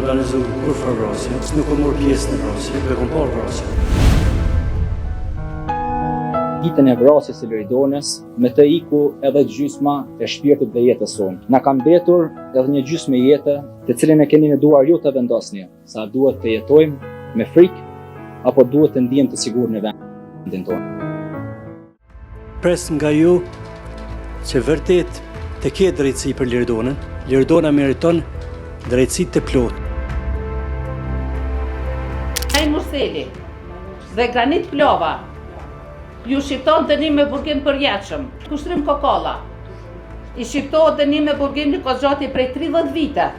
organizu kur farë vrasje, nuk kam marrë pjesë në vrasje, e kam parë vrasje. Ditën e vrasjes së Liridonës, me të iku edhe gjysma e shpirtit dhe jetës sonë. Na ka mbetur edhe një gjysmë jetë, të cilën e keni në duar ju të vendosni, sa duhet të jetojmë me frikë apo duhet të ndihem të sigurt në vendin tonë. Pres nga ju që vërtet të ketë drejtësi për Liridonën. Liridona meriton drejtësi të plotë. Ai Murseli dhe Granit Plova ju shqipton dënim me burgim përjetshëm. Kushtrim Kokolla i shqiptohet dënim me burgim në kozgjati prej 30 vite.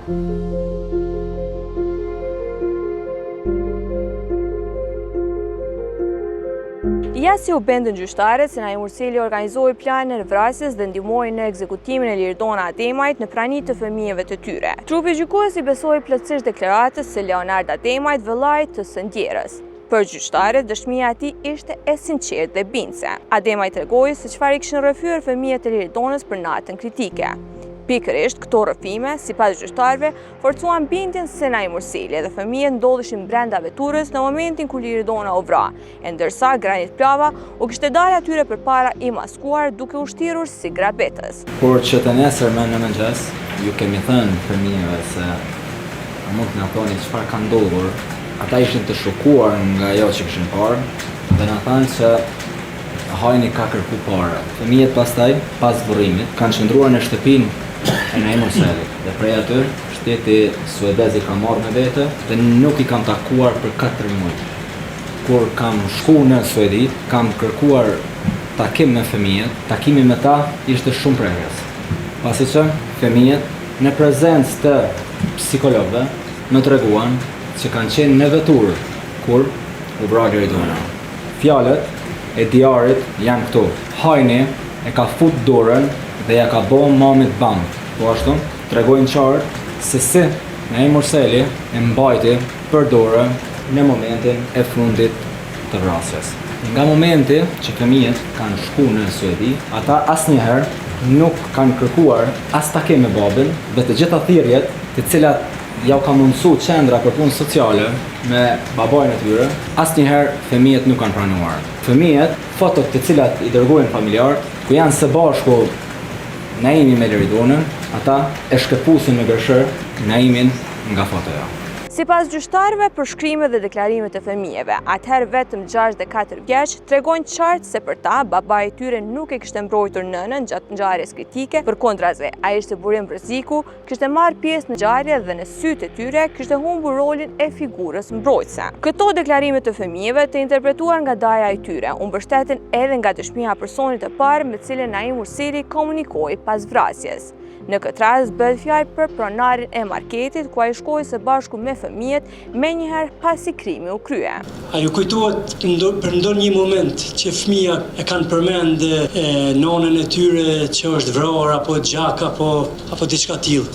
Ja si u bendën gjyqtarët se Naim Murseli organizoi planin e vrasjes dhe ndihmoi në ekzekutimin e Liridona Ademajt në prani të fëmijëve të tyre. Trupi gjykuesi besoi plotësisht deklaratës së Leonard Ademajt, vëllarit të së ndjerës. Për gjyqtarët, dëshmia e tij ishte e sinqertë dhe bindse. Ademaj tregoi se çfarë i kishin rrëfyer fëmijët e Liridonës për natën kritike. Pikërisht këto rrëfime, sipas gjyqtarëve, forcuan bindjen se Naim Murseli dhe fëmijët ndodheshin brenda veturës në momentin kur Liridona u vra, e ndërsa Granit Plava u kishte dalë atyre përpara i maskuar duke u shtirur si grabetës. Por që të nesër me në mëngjes, ju kemi thënë fëmijëve se a mund të na thoni çfarë ka ndodhur. Ata ishin të shokuar nga ajo që kishin parë dhe na thanë se hajni ka kërku parë. Fëmijët pastaj, pas vërrimit, kanë qëndruar në shtëpinë e Naim Murselit dhe prej aty shteti suedez i ka marrë me vete dhe nuk i kam takuar për 4 muaj. Kur kam shku në Suedi, kam kërkuar takim me fëmijët, takimi me ta ishte shumë prekës. Pasi që fëmijët në prezencë të psikologëve më treguan që kanë qenë në veturë kur u vra Liridona. Fjalët e diarit janë këtu. Hajni e ka fut dorën dhe ja ka bo mamit bam. Po ashtu, tregojnë qartë se si Naim Murseli e mbajti për dorë në momentin e fundit të vrasjes. Nga momenti që fëmijët kanë shku në Suedi, ata asnjëherë nuk kanë kërkuar as takim me babin dhe të gjitha thirrjet të cilat ja u ka mundësu qendra për punë sociale me babajnë e tyre, asnjëherë fëmijët nuk kanë pranuar. Fëmijët, fotot të cilat i dërgojnë familjarët, ku janë së bashku Naimi me Liridonën, ata e shkëpusin me gërshër Naimin nga fotoja. Sipas gjyqtarëve, përshkrimet dhe deklarimet e fëmijëve, atëherë vetëm 6 dhe 4 vjeç, tregojnë qartë se për ta babai i tyre nuk e kishte mbrojtur nënën gjatë ngjarjes kritike, përkundrazi, ai ishte burim rreziku, kishte marrë pjesë në ngjarje dhe në sytë e tyre kishte humbur rolin e figurës mbrojtëse. Këto deklarime të fëmijëve të interpretuar nga daja e tyre u mbështeten edhe nga dëshmia e personit të parë me cilën Naim Murseli komunikoi pas vrasjes. Në këtë rast bëhet fjalë për pronarin e marketit, ku ai shkoi së bashku me fëmijët menjëherë pasi krimi u krye. A ju kujtohet për ndonjë moment që fëmija e kanë përmend nonën e tyre që është vrarë apo gjak apo diçka tillë?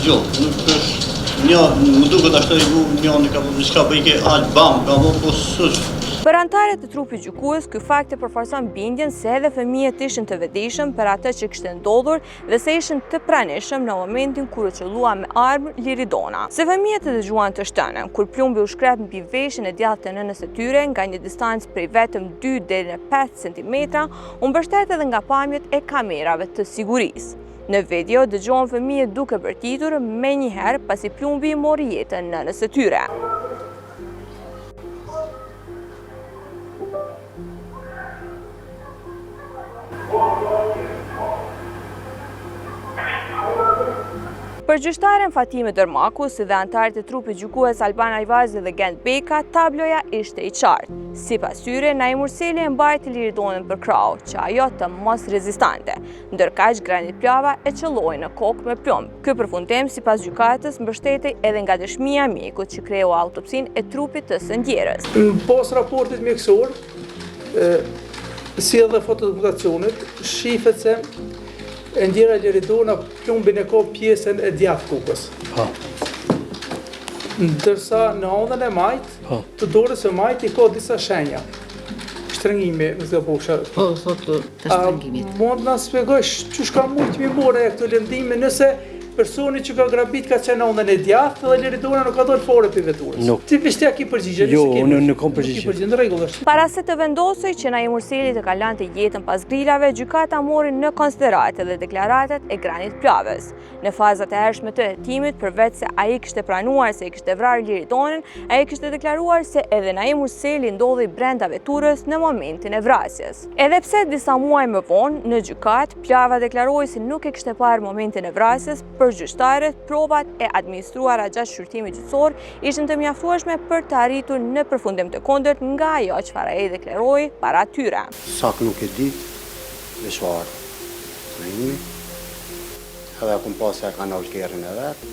Jo, nuk është. Më duket ashtu njëri ka diçka bëjke aq bam, ka po suç. Për anëtarët e trupit gjykues, ky fakt e përforcon bindjen se edhe fëmijët ishin të vetëdijshëm për atë që kishte ndodhur dhe se ishin të pranishëm në momentin kur u qellua me armë Liridona. Se fëmijët e dëgjuan të shtënën, kur plumbi u shkrep mbi veshjen e djathtë të nënës së tyre nga një distancë prej vetëm 2 deri në 5 cm, u mbështet edhe nga pamjet e kamerave të sigurisë. Në video dëgjohen fëmijët duke bërtitur menjëherë pasi plumbi i mori jetën nënës së tyre. Për gjyqtaren Fatime Dërmaku, si dhe antarët e trupit gjykues Alban Ajvazi dhe Gent Beka, tabloja ishte i qartë. Sipas tyre, Naim Murseli e mbajti Liridonën për krau, që ajo të mos rezistante, ndërkaq Granit Plava e qelloi në kokë me plumb. Ky përfundim, sipas gjykatës, mbështetej edhe nga dëshmia e mjekut që kreu autopsinë e trupit të së ndjerës. Pas raportit mjekësor, si edhe fotodokumentacionit, shifet se e ndjera Liridona plumbin e ka pjesën e djathtë kokës. Ndërsa në anën e majt, të dorës së majt i ka disa shenja. Shtrëngimi, nëse po thotë të shtrëngimit. Mund na shpjegosh çu ka mund të më morë këto lëndime nëse personi që ka grabit ka qenë ondën e djathtë dhe Liridona nuk ka dhënë fore për veturës. Nuk. Ti pishte ki përgjigje? Jo, unë nuk kam përgjigje. Në rregull është. Para se të vendosej që Naim Urseli të kalante jetën pas grillave, gjykata mori në konsiderate dhe deklaratat e Granit Plavës. Në fazat e hershme të hetimit, përveç se ai kishte pranuar se i kishte vrarë Liridonën, ai kishte deklaruar se edhe Naim Urseli ndodhej brenda veturës në momentin e vrasjes. Edhe pse disa muaj më vonë në gjykat, Plava deklaroi se nuk e kishte parë momentin e vrasjes, për gjyqtarët, provat e administruara gjatë shqyrtimit gjyqësor ishin të mjaftueshme për të arritur në përfundim të kundërt nga ajo çfarë ai deklaroi para tyre. Sak nuk e dit, veçvar Naimi, edhe kum pas se ka nalë kerrin e vetë,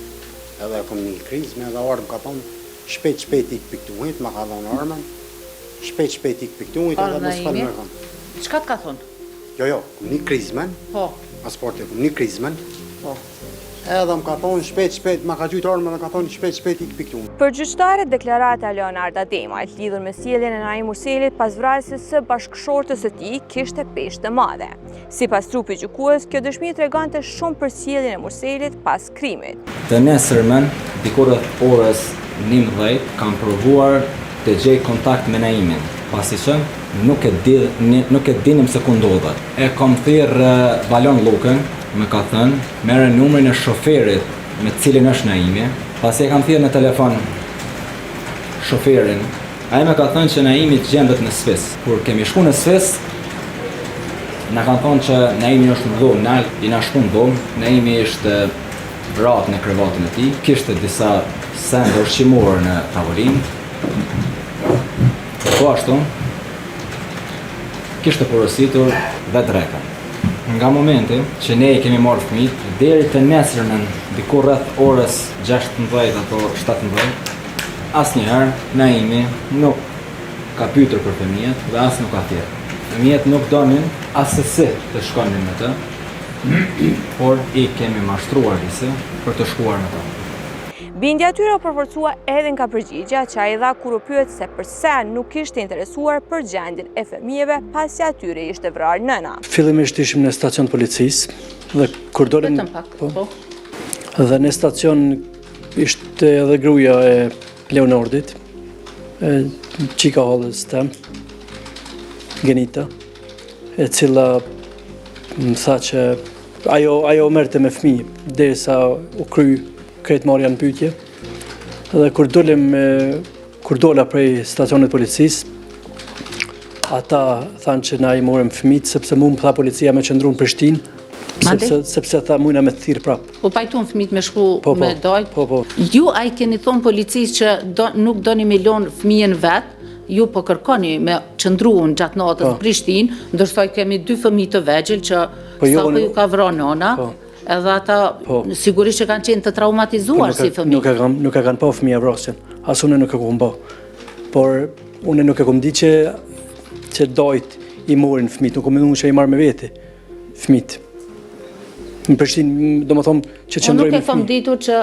edhe kum një krizme, edhe ardhëm ka thonë, shpejt ik piktuit, ma ka thonë armën, shpejt ik piktuit, edhe mos falë me kam. Çka të ka thonë? Jo, kum një krizmen, Po. pasporti kum një krizmen, Po. edhe më ka thonë shpejt, ma ka gjujtë armën dhe ka thonë shpejt ik piktuit. Për gjyqtarët, deklarata e Leonarda Demajt lidhur me sjelljen e Naim Urselit pas vrasjes së bashkëshortës së tij kishte peshë të madhe. Sipas trupit gjykues, kjo dëshmi tregonte shumë për sjelljen e Urselit pas krimit. Të nesërmen, dikur rreth orës 11, kam provuar të gjej kontakt me Naimin, pasi që nuk e dinim se ku ndodhet. E kam thirrë Balon Lukën, më ka thënë, merre numrin e shoferit me cilin është Naimi, pasi e kam thirrë në telefon shoferin. Ai më ka thënë që Naimi gjendet në Svis. Kur kemi shku në Svis, na kanë thonë që Naimi është në dhomë, i na shku në dhomë, Naimi ishte vrarë në krevatin e tij, kishte disa sende ushqimore në tavolinë. Po ashtu, kishte porositur dhe drekën. Nga momenti që ne i kemi marrë fëmijët, deri të nesërmen, diku rreth orës 16 apo 17, asnjëherë Naimi nuk ka pyetur për fëmijët dhe as nuk ka thirrë. Fëmijët nuk donin asesi të shkonin me të, por i kemi mashtruar disi për të shkuar me të. Bindja tyre u përforcua edhe nga përgjigja që ai dha kur u pyet se pse nuk ishte interesuar për gjendjen e fëmijëve pasi atyre ishte vrarë nëna. Fillimisht ishim në stacion të policisë dhe kur dolëm Vetëm pak, po. dhe në stacion ishte edhe gruaja e Leonardit, qika halës tem, Genita, e cila më tha që ajo merrte me fëmijë derisa u kry kretë marrja në pyetje. Dhe kur dola prej stacionit policisë, ata thanë që na i morëm fëmijët sepse mu më tha policia me qëndru në Prishtinë, sepse tha mujna me të thirrë prapë. Po pajtun fëmijët me shku me dojt. Po. Ju ai keni thonë policisë që nuk doni me lon fëmijën vet, ju po kërkoni me qëndruan gjatë natës në Prishtinë, ndërsa kemi 2 fëmijë të vegjël që sapo ju ka vrarë nona. Edhe ata sigurisht që kanë qenë të traumatizuar si fëmijë. Nuk e kanë pa fëmija vrasjen, as unë nuk e kom pa. Por unë nuk e kom di që dojt i morin fëmijët, nuk kom menduar që i marrë me vete fëmijët. Në Prishtinë, do më thomë që qëndrojmë Unë nuk e kom ditur që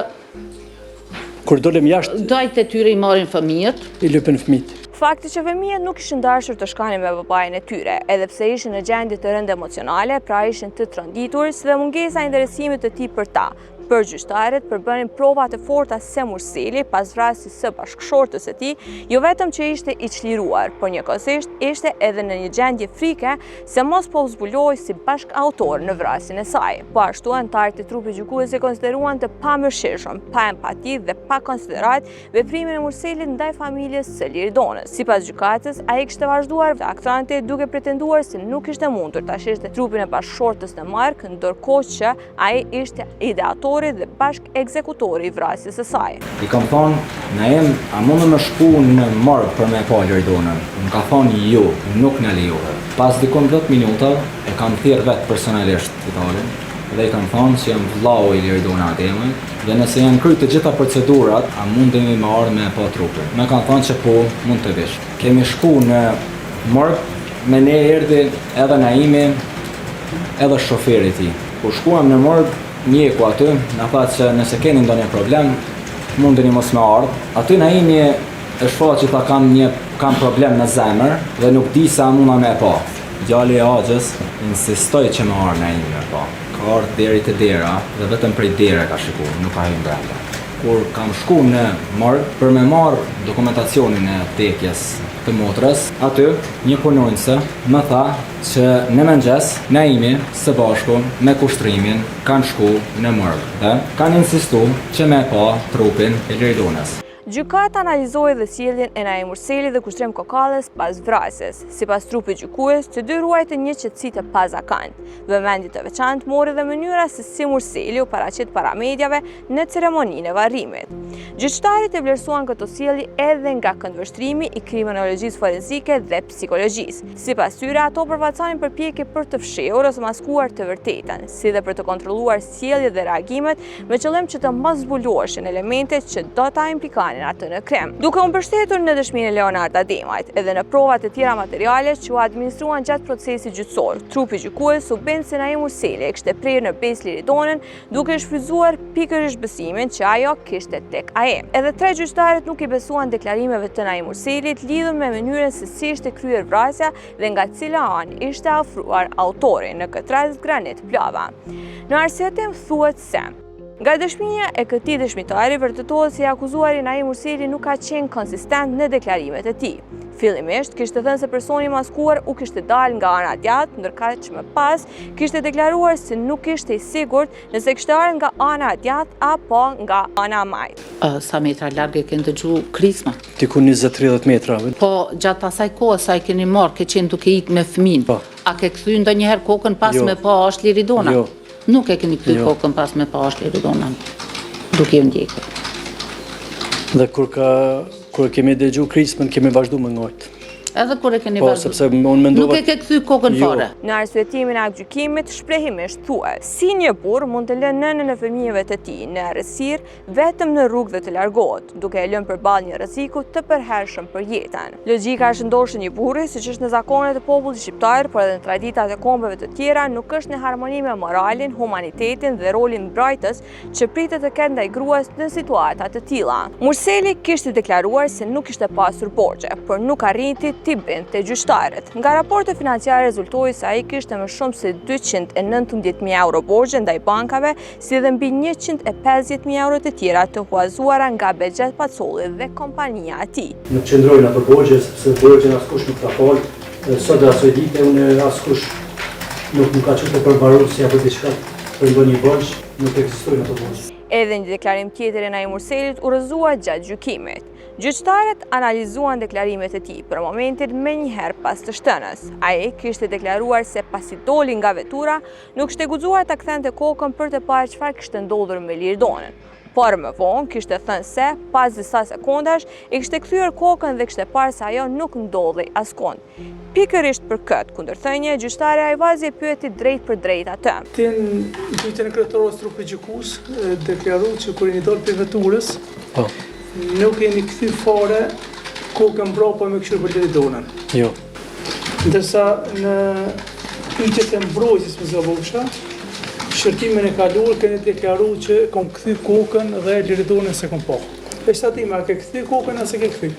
kur dolem jashtë, dojt e tyre i marrin fëmijët. i lypen fëmijët. Fakti që fëmijët nuk ishin dashur të shkanin me babain e tyre, edhe pse ishin në gjendje të rëndë emocionale, pra ishin të tronditur, si dhe mungesa e interesimit të tij për ta. Për gjyqtarët përbënin prova të forta se Urseli pas vrasjes së bashkëshortës së tij, jo vetëm që ishte i çliruar, por njëkohësisht ishte edhe në një gjendje frike se mos po zbuloj si bashkautor në vrasjen e saj. Po ashtu anëtarët e trupit gjykues e konsideruan të pamërshirshëm, pa empati dhe pa konsiderat veprimin e Urselit ndaj familjes së Liridonës. Sipas gjykatës, ai kishte vazhduar të aktrante duke pretenduar se nuk ishte mundur ta shihte trupin e bashkëshortës në Mark, ndërkohë që ai ishte ideator dhe bashk ekzekutori i vrasjes së saj. I kam thonë, Naim, a mundë me shku në morg për me pa Liridonën? Më ka thonë jo, nuk në lejohe. Pas dikon 10 minuta, e kam thirrë vetë personalisht spitalin, dhe i kam thonë që jam vllau i Liridona Ademit, dhe nëse janë kryt të gjitha procedurat, a mundemi me ardhë me pa trupin. Me kanë thonë që po, mund të vish. Kemi shku në morg, me ne erdhi edhe Naimi, edhe shoferi ti. Kur shkuam në morg, mjeku aty, na tha që nëse keni ndonjë problem, mundeni mos me ardhë. Aty Naimi e shfaq që ta kam problem në zemër dhe nuk di sa munda me pa. Djali i Axhës insistoi që me ardhë Naimi me pa. ka ardhur deri te dera dhe vetëm prej dera ka shikuar, nuk ka hyrë brenda. Kur kam shku në morg për me marrë dokumentacionin e vdekjes të motrës, aty një punonjëse më tha që në mëngjes Naimi së bashku me kushtrimin kanë shku në morg dhe kanë insistuar që me pa trupin e Liridonës. Gjykata analizoi dhe sjelljen e Naim Murseli dhe Kushtrim Kokallës pas vrasjes. Sipas trupit gjykues, të dy ruajtën një qetësi të pazakant. Vëmendje të veçantë mori dhe mënyra se si Murseli u paraqit para mediave në ceremoninë e varrimit. Gjyqtarit e vlerësuan këto sjellje edhe nga këndvështrimi i kriminologjisë forenzike dhe psikologjisë. Sipas tyre, ato përfaqësonin përpjekje për të fshehur ose maskuar të vërtetën, si dhe për të kontrolluar sjelljet dhe reagimet me qëllim që të mos zbuloheshin elementet që do ta implikanin atë në krem. Duke u mbështetur në dëshminë e Leonarda Demajt edhe në provat e tjera materiale që u administruan gjatë procesit gjyqësor, trupi gjykues u bën se Naim Murseli e kishte prerë në besë Liridonën duke shfrytzuar pikërisht besimin që ajo kishte tek ai. Edhe tre gjyqtarët nuk i besuan deklarimeve të Naim Murselit lidhur me mënyrën se si ishte kryer vrasja dhe nga cila anë ishte afruar autori, në këtë rast Granit Plova. Në arsyetim thuhet se nga dëshmia e këtij dëshmitari vërtetohet se i akuzuari Naim Murseli nuk ka qenë konsistent në deklarimet e tij. Fillimisht kishte thënë se personi maskuar u kishte dalë nga ana djathtë, ndërkaq më pas kishte deklaruar se nuk ishte i sigurt nëse kishte ardhur nga ana djathtë apo nga ana majt. Sa metra larg e keni dëgju krisma? Diku 20-30 metra. Po gjatë asaj kohë sa i keni marrë, ke qenë duke ikë me fëmin. Po. A ke kthy ndonjëherë kokën pas Jo. me pa është Liridona? Jo. Nuk e keni kthy Jo. kokën pas me pa është Liridona. Duke u ndjekur. Dhe kur kemi dëgju krismën, kemi vazhdu më ngojt. Edhe kur e keni Po, vazhduar. sepse unë mendova... Nuk e ke kthy kokën Jo. fare. Në arsyetimin e gjykimit, shprehimisht thuhet, si një burr mund të lënë nënën e fëmijëve të tij në errësirë vetëm në rrugë dhe të largohet, duke e lënë përballë një rreziku të përhershëm për jetën. Logjika e shëndoshë një burri, siç është në zakonet e popullit shqiptar, por edhe në traditat e kombeve të tjera, nuk është në harmoni me moralin, humanitetin dhe rolin mbrojtës që pritet të ketë ndaj gruas në situata të tilla. Murseli kishte deklaruar se nuk kishte pasur borxhe, por nuk arriti t'i binte gjyqtarët. Nga raportet financiare rezultoi se ai kishte më shumë se 219.000 euro borxhe ndaj bankave, si dhe mbi 150.000 euro të tjera të huazuara nga Bexhet Pacolli dhe kompania e tij. Nuk qëndrojnë ato borxhe, sepse borxhen askush nuk ka fal. Sot dhe asoj dite, unë askush nuk ka qëtë përmbaruar si apo diçka për ndonjë borxh, nuk ekzistojnë ato borxhe. Edhe një deklarim tjetër e Naim Murselit u rrëzua gjatë gjykimit. Gjyqtarët analizuan deklarimet e tij për momentin menjëherë pas të shtënës. Ai kishte deklaruar se pasi doli nga vetura, nuk ishte guxuar ta kthente kokën për të parë çfarë kishte ndodhur me Liridonën. Por më vonë kishte thënë se pas disa sekondash i kishte kthyer kokën dhe kishte parë se ajo nuk ndodhi askund. Pikërisht për këtë kundërthënie, gjyqtari Ajvazi e pyeti drejt për drejt atë. Tin gjyqjen e kryetarës trupit gjykues deklaroi që kur i dol për veturës, Po, nuk keni kthy fare kokën mbrapa me këshir për Liridonën. jo. Ndërsa në pyetjet e mbrojtjes me Zavusha, shërtimin e kaluar keni deklaruar që kom kthy kokën dhe Liridonën se kom pa. Peshtatime, a ke kthy kokën ose ke kthy?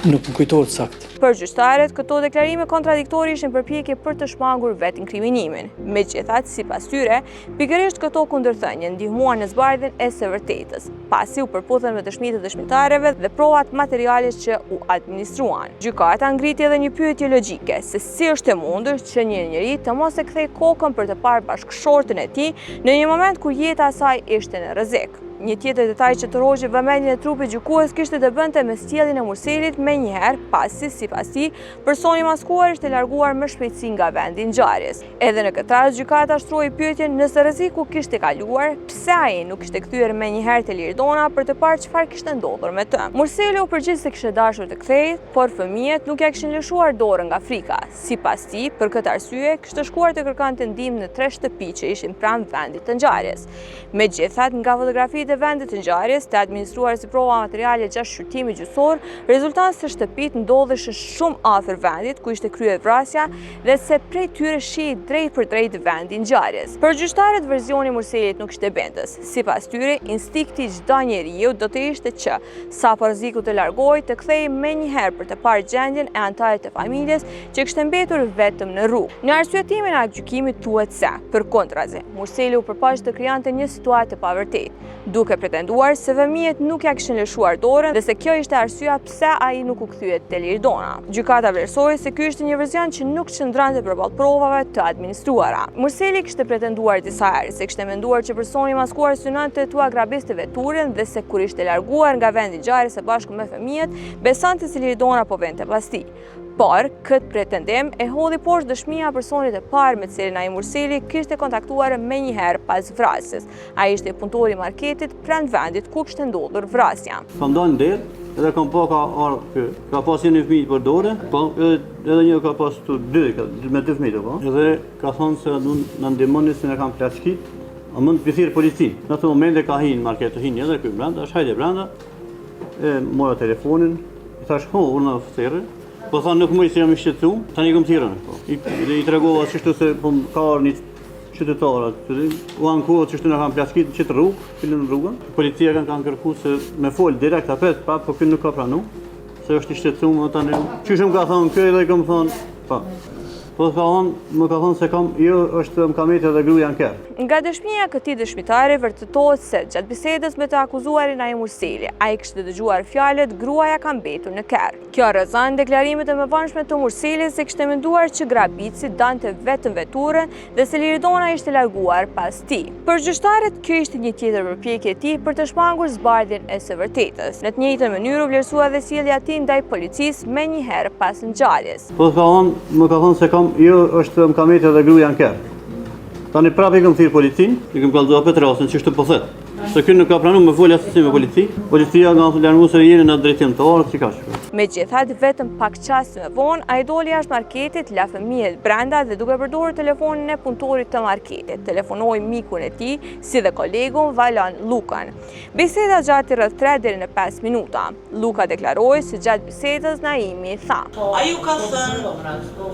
Nuk më kujtohet sakt. Për gjyqtarët, këto deklarime kontradiktori ishin përpjekje për të shmangur vetë inkriminimin. Megjithatë, sipas tyre, pikërisht këto kundërthënie ndihmuan në zbardhjen e së vërtetës, pasi u përputhen me dëshmitë e dëshmitarëve dhe provat materiale që u administruan. Gjykata ngriti edhe një pyetje logjike, se si është e mundur që një njeri të mos e kthej kokën për të parë bashkëshortën e tij në një moment kur jeta e saj ishte në rrezik. Një tjetër detaj që të rrogjë vëmendjen e trupit gjykues kishte të bënte me sjelljen e Murselit menjëherë pasi sipas tij personi maskuar ishte larguar me shpejtësi nga vendi i ngjarjes. Edhe në këtë rast gjykata shtroi pyetjen nëse rreziku kishte kaluar, pse ai nuk kishte kthyer menjëherë te Liridona për të parë çfarë kishte ndodhur me të. Murseli u përgjigj se kishte dashur të kthehej, por fëmijët nuk ja kishin lëshuar dorën nga frika. Sipas tij, për këtë arsye kishte shkuar të kërkonte ndihmë në 3 shtëpi që ishin pranë vendit të ngjarjes. Megjithatë, nga fotografitë e e vendit të ngjarjes, të administruar si prova materiale gjatë shqyrtimit gjyqësor, rezulton se shtëpitë ndodheshin shumë afër vendit ku ishte kryer vrasja dhe se prej tyre shihej drejt për drejt vendi i ngjarjes. Për gjyqtarët versioni i Murselit nuk ishte bendës. Sipas tyre, instinkti çdo njeriu do të ishte që sapo rreziku të largohej të kthehej menjëherë për të parë gjendjen e anëtarit të familjes që kishte mbetur vetëm në rrugë. Në arsyetimin e gjykimit thuhet se, përkundrazi, Murseli u përpaq të krijante një situatë të pavërtetë, duke pretenduar se fëmijët nuk ja kishin lëshuar dorën dhe se kjo ishte arsyeja pse ai nuk u kthye te Liridona. Gjykata vlerësoi se ky ishte një version që nuk qëndronte përballë provave të administruara. Murseli kishte pretenduar disa herë se kishte menduar që personi i maskuar synonte tu agrabiste veturën dhe se kur ishte larguar nga vendi i ngjarjes së bashku me fëmijët, besonte se Liridona po vente pas tij. Por, këtë pretendim e hodhi poshtë dëshmia personit e parë me të cilin ai Murseli kishte kontaktuar menjëherë pas vrasjes. Ai ishte punëtori i marketit pranë vendit ku kishte ndodhur vrasja. Kam dalë në det, edhe kam pa ka pas një fëmijë për dorë, po edhe një ka pas me 2 fëmijë, po. Edhe ka thonë se na ndihmoni se ne kam plaçkit, a mund të thirr policin. Në atë moment e ka hinë market të hinë edhe këtu brenda, është hajde brenda. E mora telefonin, i thash unë oficerë. Po thonë nuk mëj se jam i shqetësu, tani kom thirrën. I tregova çështën se po ka një qytetar aty, u ankohet çështën e kanë plaçkit në çet rrugë, filën në rrugën. Policia kanë kërkuar se me fol direkt apet, po ky nuk ka pranuar, se është i shqetësuar tani. Çyshëm ka thonë ky dhe kam thonë, po. Po më ka thonë se më ka metë edhe gruaja në kerr. Nga dëshmia e këtij dëshmitari vërtetohet se gjatë bisedës me të akuzuarin ai Murseli, ai kishte dëgjuar fjalët gruaja ka mbetur në kerr. Kjo rrezon deklarimet e mëvonshme të Murselit se kishte menduar që grabici dante vetëm veturën dhe se Liridona ishte larguar pas tij. Për gjyqtarët kjo ishte një tjetër përpjekje e tij për të shmangur zbardhjen e së vërtetës. Në të njëjtën mënyrë u vlerësua dhe sjellja e tij ndaj policisë menjëherë pas ngjarjes. Po më ka thonë se më ka metë edhe gruaja në kerr. Tani prapë i kam thirr policin, i kam kallzuar Petrosën ç'është po thet. Se ky nuk ka pranuar me folja se me polici. Policia nga larguar se jeni në drejtim të orës që ka shkuar. Megjithatë, vetëm pak çaste më vonë, ai doli jashtë marketit, la fëmijët brenda dhe duke përdorur telefonin e punëtorit të marketit, telefonoi mikun e tij, si dhe kolegun Valon Lukan. Biseda gjati rreth 3 deri në 5 minuta. Luka deklaroi se gjatë bisedës Naimi tha: Ai u ka thënë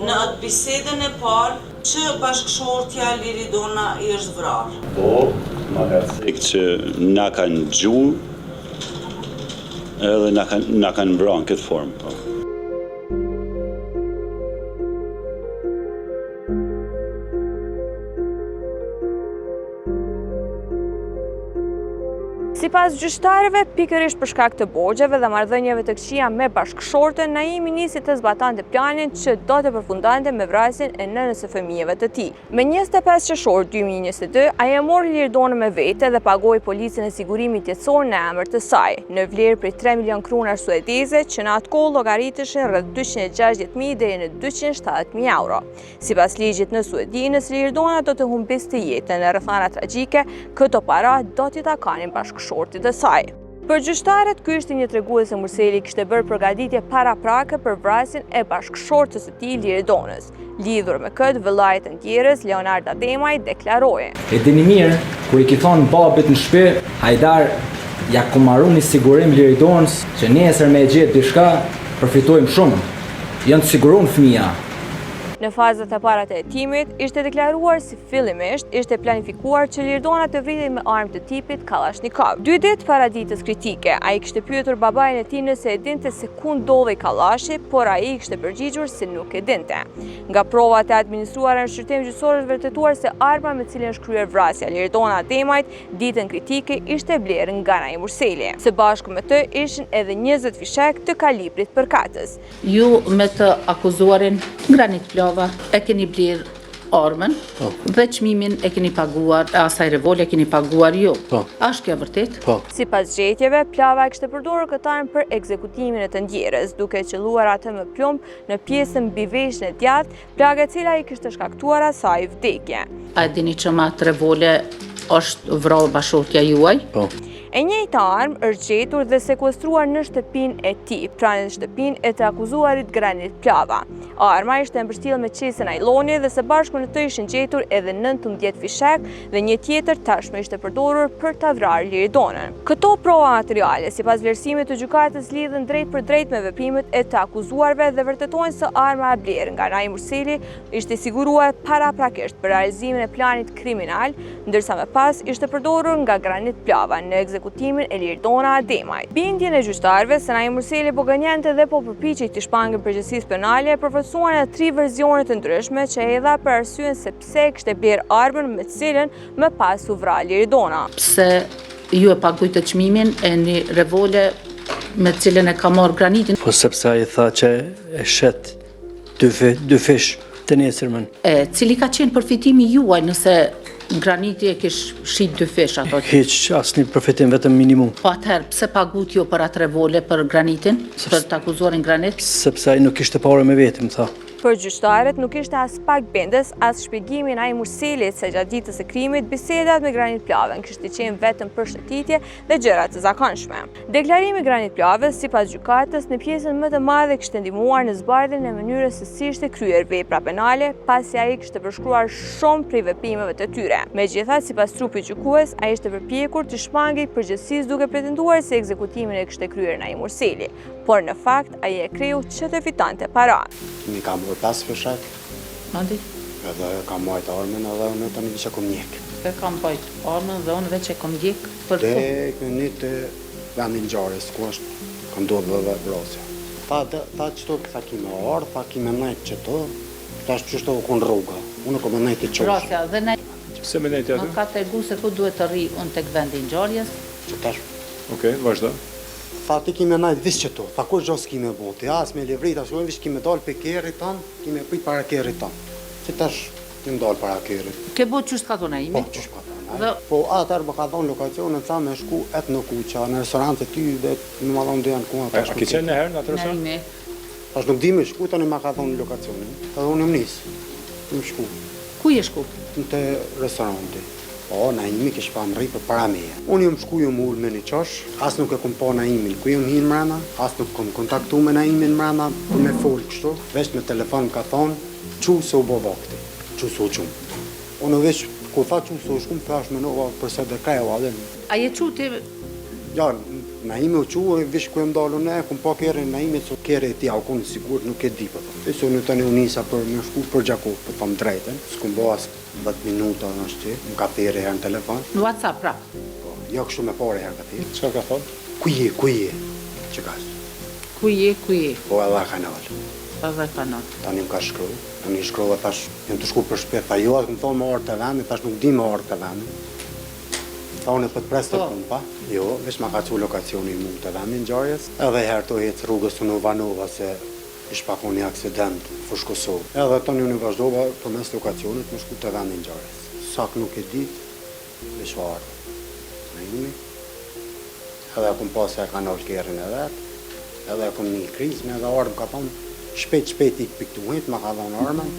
në atë bisedën e parë që bashkëshortja Liridona i është vrarë. Po, ma ka thekë që na kanë gjuhë edhe na kanë mbrojnë këtë formë. Po. Sipas gjyqtarëve, pikërisht për shkak të borxheve dhe marrëdhënieve të këqija me bashkëshortën, Naimi nisi të zbatante planin që do të përfundonte me vrasjen e nënës së fëmijëve të tij. Me 25 qershor 2022, ai e mori Liridonën me vete dhe pagoi policën e sigurimit jetësor në emër të saj, në vlerë prej 3 milion kronar suedeze, që në atë kohë llogariteshin rreth 260.000 deri në 270.000 euro. Sipas ligjit në Suedi, nëse Liridona do të humbiste jetën në rrethana tragjike, këto para do t'i takanin bashkëshortit të saj. Për gjyqtarët, ky ishte një tregues se Murseli kishte bërë përgatitje paraprake për vrasjen e bashkëshortës së tij Liridonës. Lidhur me këtë, vëllai i tjerës, Leonard Ademaj, deklaroi: E dini mirë, kur i ki thonë babit në shtëpi, Hajdar ja kumarruni sigurim Liridonës që nesër me e gjetë diçka, përfitojmë shumë. Janë të sigurun fëmija. Në fazat e para të hetimit, ishte deklaruar si fillimisht ishte planifikuar që Liridona të vritej me armë të tipit Kalashnikov. 2 ditë para ditës kritike, ai kishte pyetur babain e tij nëse e dinte se ku ndodhej kallashi, por ai kishte përgjigjur se nuk e dinte. Nga provat e administruara në shqyrtim gjyqësor është vërtetuar se arma me cilën është kryer vrasja Liridona Ademajt ditën kritike ishte blerë nga Naimi Murseli. Së bashku me të ishin edhe 20 fishek të kalibrit përkatës. Ju me të akuzuarin Granit Plova e keni bler armën dhe çmimin e keni paguar, asaj revolje e keni paguar ju. A është kjo vërtet? Sipas gjetjeve, Plava kishte përdorur këtë armë për ekzekutimin e të ndjerës, duke qelluar atë me plumb në pjesën mbi veshën e djathtë, plaga e cila i kishte shkaktuar asaj vdekje. A dini që me atë revolje është vrarë bashkëshortja juaj? E njëjta armë është gjetur dhe sekuestruar në shtëpinë e tij, pranë shtëpinë e të akuzuarit Granit Plava. Arma ishte mbështjellë me qese najloni dhe së bashku në të ishin gjetur edhe 19 fishek dhe një tjetër tashmë ishte përdorur për ta vrarë Liridonën. Këto prova materiale, sipas vlerësimit të gjykatës, lidhen drejt për drejt me veprimet e të akuzuarve dhe vërtetojnë se arma e blerë nga Naim Urseli ishte siguruar paraprakisht për realizimin e planit kriminal, ndërsa më pas ishte përdorur nga Granit Plava në ekzekutimin e Liridona Ademajt. Bindjen e gjyqtarëve se Naim Urseli po gënjente dhe po përpiqej të shpangë përgjegjësisë penale përfaqësuan në 3 versione të ndryshme që hedha për arsyen se pse kishte bler armën me të cilën më pas u vra Liridona. Pse ju e pagujtë çmimin e një revole me të cilën e ka marrë Granitin? Po sepse ai tha që e shet dy fish të nesërmen. Cili ka qenë përfitimi juaj nëse Graniti e kish shit 2 fish ato? Hiç asnjë përfitim, vetëm minimum. Po atëherë pse pagut ju për atë revole për Granitin, për të akuzuarin Granit? Sepse ai nuk kishte parë me vetëm, tha. Për gjyqtarët nuk ishte as pak bendes as shpjegimin Naim Urselit se gjatë ditës së krimit bisedat me Granit Plavën kishte qenë vetëm për shëtitje dhe gjëra të zakonshme. Deklarimi i Granit Plavës sipas gjykatës në pjesën më të madhe kishte ndihmuar në zbardhjen e mënyrës se si ishte kryer vepra penale, pasi ai kishte përshkruar shumë prej veprimeve të tyre. Megjithatë, sipas trupit gjykues, ai ishte përpjekur të shmangej përgjegjësisë duke pretenduar se ekzekutimin e kishte kryer Naim Urseli, por në fakt ai e kreu që të fitante para. Mi kam bërë 5 fishek, Andi? edhe kam majt armën edhe unë tani veç e kom njek. E kam bajt armën dhe unë veç e kom njek për Dhe këni të vendin ngjarjes, ku është ka ndodhur dhe vrasja. Tha qëto këta kime ardhë, tha kime najt qëto, ta është qështo kun rruga, unë kom najt të qosh. vrasja dhe ne. Pse me nejtë atë? Më ka tregu se ku duhet të rri unë tek vendi i ngjarjes. Që tash, Okej, vazhdo. tha ti kime najt vis qëto, tha kur gjo s'kime bote, as me livrit, as vish kime dal për kerit tanë, kime prit para kerit tanë. Që tash, kime dal para kerit. Ke bo qështë ka dhona imi? Po, qështë ka thonë. Po, atër më ka thonë lokacionën, tha me shku në kuqa, në restorante ty, dhe në ma thonë dhe janë ku A ki qenë në herë në atë restorant? Naimi. Tash nuk di me shku, tani ma ka thonë lokacionin. Edhe unë më nisë, më shku, Ku je shku? në të restorante. Po, Naimi kish pa më rri për para meje. Unë jam shku ju më ullë me një qosh, as nuk e kom pa Naimin ku jam hinë mrena, as nuk kom kontaktu me Naimin mrena për me folë kështu. Vesh me telefon ka thonë, qu se u bo vakti, qu se u qumë. Unë vesh, ku tha qu se u shkumë, thash me nova përse dhe kreo adhe. A je quti? Ja, Naimi u quë, vish ku e më dalu ne, ku më pa kere Naimi, so kere e ti aukon sigur, nuk e di për të. Vesh unë tani u nisa për me shku për Gjakov, për të më drejten, s'ku më bo as 10 minuta në është që, më ka thire herë në telefon. Në WhatsApp, pra. Po, jo kështu me pare herë ka thire. Çka ka thonë? Ku je, që ka shtu. Ku je? Po edhe ka nalë. Edhe kanal. Tani më ka shkru, tani shkru dhe thash, jem të shku për shpet, tha jo, atë më thonë me orë të veni, thash nuk di me orë të veni. Tha unë e për të pres të punë pa, jo, vesh ma ka cu lokacioni mu të veni në gjarjes, edhe herë të jetë rrugës të në Vanova se ish pak unë një aksident, fush Kosovë. Edhe tani unë i vazhdova për mes lokacionit më shku të veni në gjarjes. Sak nuk e dit, vesh varë. Me imi, edhe akum pas e ka nalë kerin e vetë, edhe akum një krizme, edhe armë ka thonë, shpejt ik piktuit, ma ka thonë armën,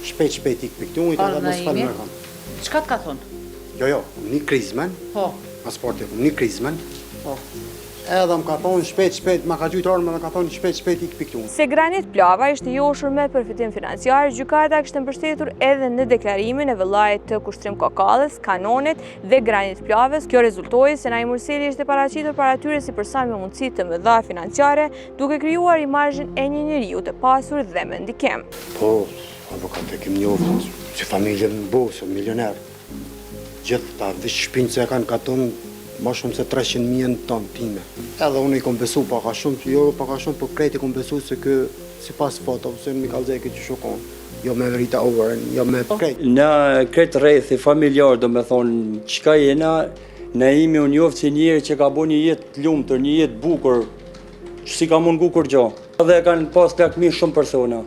shpejt ik piktuit, edhe mos falë me kanë. Çka të ka thonë? Jo, një krizmen, Po. pasporti një krizmen, Po. edhe më ka thonë shpejt, ma ka gjujtë armën dhe ka thonë shpejt ik piktuit. Se Granit Plava ishte njohur me përfitim financiar, gjykata kishte mbështetur edhe në deklarimin e vëllait të Kushtrim Kokallës, Kanonit dhe Granit Plavës. Kjo rezultoi se Naim Urseli ishte paraqitur para tyre si person me mundësi të mëdha financiare, duke krijuar imazhin e një njeriu të pasur dhe me ndikim. Po, avokat e kem njohur, si familje në bosë, milioner. Gjithë ta vish shpinë që e kanë katon ma shumë se 300.000 në tonë time. Edhe unë i kom besu paka shumë, jo paka shumë, për krejt i kom besu se kë, si pas foto, se në Mikal Zeki që shukon, jo me Rita Overën, jo me krejt. Në kretë rrethi familjar, do me thonë, qka jena, Naimi unë joftë si njëri që ka bo një jetë lumëtër, një jetë bukur, që si ka mungu kur gjo. Dhe kanë pas lakmi shumë persona,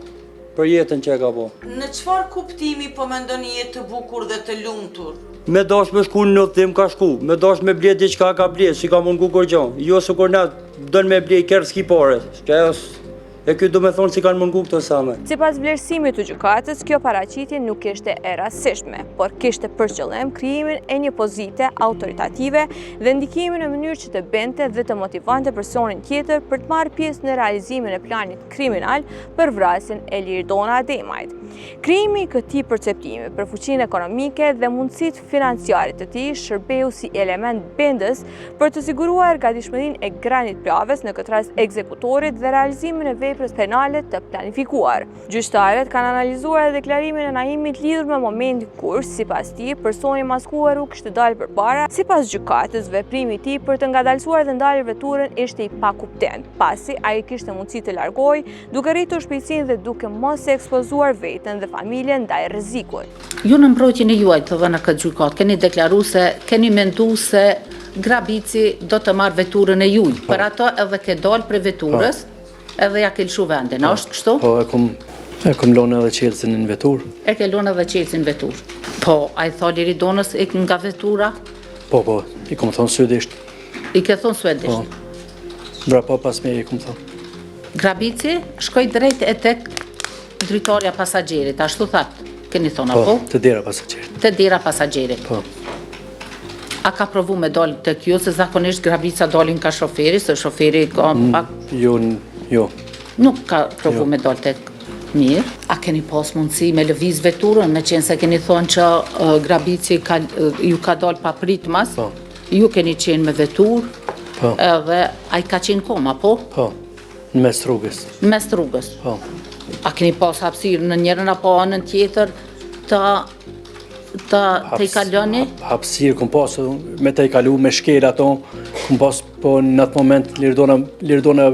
për jetën që e ka bo. Në çfarë kuptimi po mendoni jetë të bukur dhe të lumtur? Me dash me shku në udhim ka shku, me dash me ble diçka ka ble, si ka mungu kur gjo. Jo se kur na dën me ble kërë s'ki pare, që E kjo do me thonë si kanë mungu këto same. Sipas vlerësimit të gjykatës, kjo paraqitje nuk ishte e rastësishme, por kishte për qëllim krijimin e një pozite autoritative dhe ndikimin në mënyrë që të bente dhe të motivante personin tjetër për të marrë pjesë në realizimin e planit kriminal për vrasjen e Liridona Ademajt. Krijimi i këtij perceptimi për fuqinë ekonomike dhe mundësitë financiare të tij shërbeu si element bendës për të siguruar gatishmërinë e Granit Plavës, në këtë rast ekzekutorit, dhe realizimin e veprës penale të planifikuar. Gjyqtarët kanë analizuar deklarimin e Naimit lidhur me momentin kur, sipas tij, personi maskuar u kishte dalë përpara. Sipas gjykatës, veprimi i tij për të ngadalësuar dhe ndalur veturën ishte i pakuptent, pasi ai kishte mundësi të largohej duke rritur shpejtësinë dhe duke mos e ekspozuar veten dhe familjen ndaj rrezikut. Ju në mbrojtjen e juaj të dhënë këtë gjykat, keni deklaruar se keni menduar se Grabici do të marrë veturën e juaj. Për ato edhe ke dalë prej veturës, edhe ja ke lëshu vendin, a është kështu? Po, e kom lënë edhe qelsin në vetur. E ke lënë edhe qelsin në vetur. Po, a i tha Liridonës ik nga vetura? Po, i kom thonë suedisht. I ke thonë suedisht? Po, vrapo pas me i kom thonë. Grabici shkoj drejt e tek dritarja pasagjerit, ashtu thatë, keni thonë, apo? Po, të dera pasagjerit. Të dera pasagjerit. Po. A ka provu me dalë të kjo, se zakonisht Grabica dalin ka shoferi, se shoferi ka pak... Jo. Nuk ka provu me dalë të mirë. A keni pas mundësi me lëviz veturën, me qenë se keni thonë që Grabici ju ka dalë pa pritmas, ju keni qenë me veturë, edhe a i ka qenë koma, po? Po, në mes rrugës. Në mes rrugës? Po. A keni pas hapësirë në njërën apo anën tjetër të i kaloni? Hapësirë, kom pas, me të i kalu, me shkel ato, kom pas, po në atë moment Liridona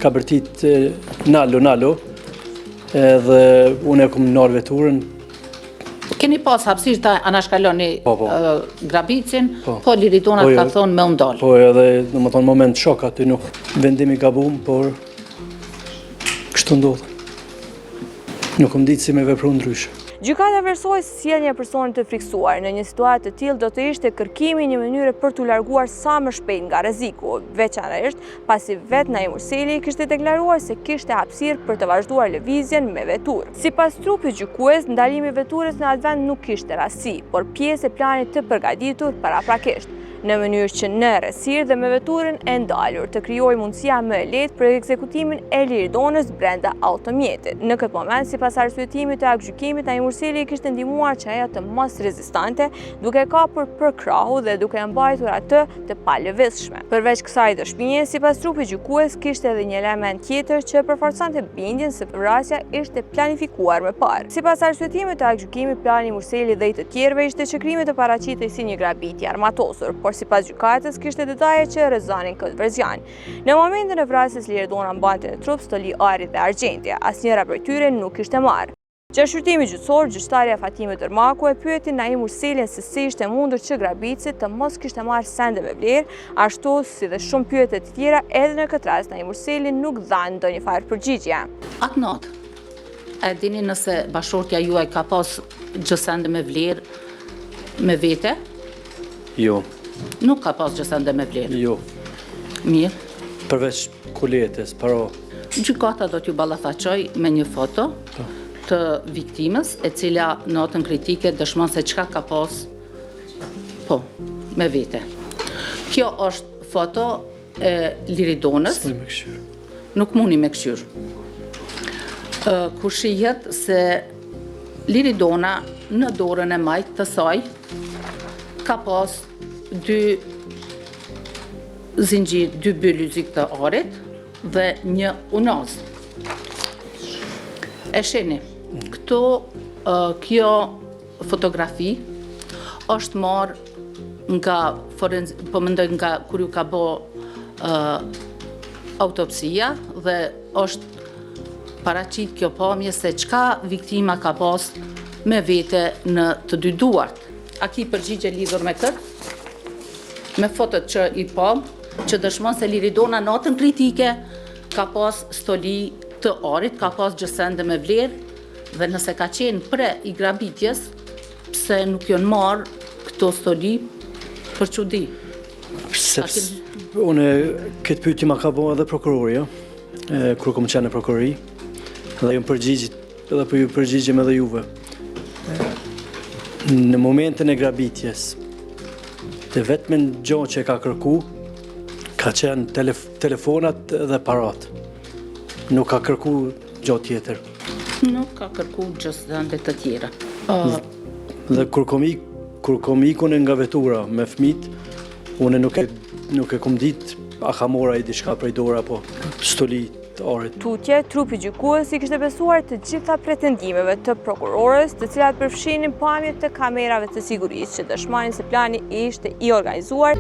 ka bërtit nalo, edhe unë e kom nërë veturën. Keni pas hapësirë të anashkaloni Grabicin, po Liridona ka thonë me undalë? Po edhe, në më thonë, moment shok aty, nuk vendimi gabum, por kështu ndodhë. Nuk kom ditë si me vepru ndryshë. Gjykata vlerësoi se sjellja e personit të friksuar në një situatë të tillë do të ishte kërkimi një mënyre për t'u larguar sa më shpejt nga rreziku, veçanërisht pasi vetë Naim Urseli kishte deklaruar se kishte hapësirë për të vazhduar lëvizjen me veturë. Sipas trupit gjykues, ndalimi i veturës në atë vend nuk kishte rastësi, por pjesë e planit të përgatitur paraprakisht, në mënyrë që në rresirë dhe me veturën e ndalur të krijojë mundësia më e lehtë për ekzekutimin e Liridonës brenda automjetit. Në këtë moment, sipas arsyetimit të aktgjykimit, Naim Urseli kishte ndihmuar që ajo të mos rezistante, duke kapur për krahu dhe duke mbajtur atë të palëvizshme. Përveç kësaj dëshmie, sipas trupit gjykues, kishte edhe një element tjetër që përforconte bindjen se vrasja ishte planifikuar më parë. Sipas arsyetimit të aktgjykimit, plani i Urseli dhe i të tjerëve ishte që krimi të paraqitej si një grabitje armatosur, por sipas gjykatës kishte detaje që rrezonin këtë version. Në momentin e vrasjes Liridona mbante në trup stoli ari dhe argjendje, asnjëra prej tyre nuk kishte marrë. Gjatë shqyrtimit gjyqësor, gjyqtarja Fatime Dërmaku e pyeti Naim Urselin se si ishte mundur që Grabici të mos kishte marrë sende me vlerë, ashtu si dhe shumë pyetje të tjera, edhe në këtë rast Naim Urseli nuk dha ndonjë farë përgjigje. Atë natë, e dini nëse bashortja juaj ka pas gjësende me vlerë me vete? Jo. Nuk ka pas gjësende me vlerë? Jo. Mirë. Përveç kuletes, paro. Gjykata do t'ju ballafaqoj me një foto të viktimës, e cila në notën kritike dëshmon se çka ka pas me vete. Kjo është foto e Liridonës. Nuk mundi me këshyr. Ku shihet se Liridona në dorën e majtë të saj ka pas dy zinxhir, dy bylyzik të arit dhe një unaz. E sheni, kjo fotografi është marrë nga kur ju ka bo autopsia dhe është paraqit kjo pamje se çka viktima ka pas me vete në të dy duart. A ki përgjigje lidhur me këtë? Me fotot që i pam, që dëshmon se Liridona natën kritike ka pas stoli të arit, ka pas gjësende me vlerë, dhe nëse ka qenë pre i grabitjes, pse nuk jonë marë këto stoli për çudi? Sepse une këtë pyetje ma ka bo edhe prokurori, kur kom qenë në prokurori, dhe ju përgjigjit, edhe për ju përgjigjem edhe juve. Në momentin e grabitjes, të vetëmin gjë që ka kërku, ka qenë telefonat dhe parat. Nuk ka kërku gjë tjetër. Nuk ka kërku gjësë të tjera. Dhe kur kom ikun nga vetura me fëmit, une nuk e kom dit a ka mora i diçka prej dora apo stoli të arit. Tutje, trupi gjykuesi kishte besuar të gjitha pretendimeve të prokurorës, të cilat përfshinin pamjet të kamerave të sigurisë që dëshmanin se plani ishte i organizuar.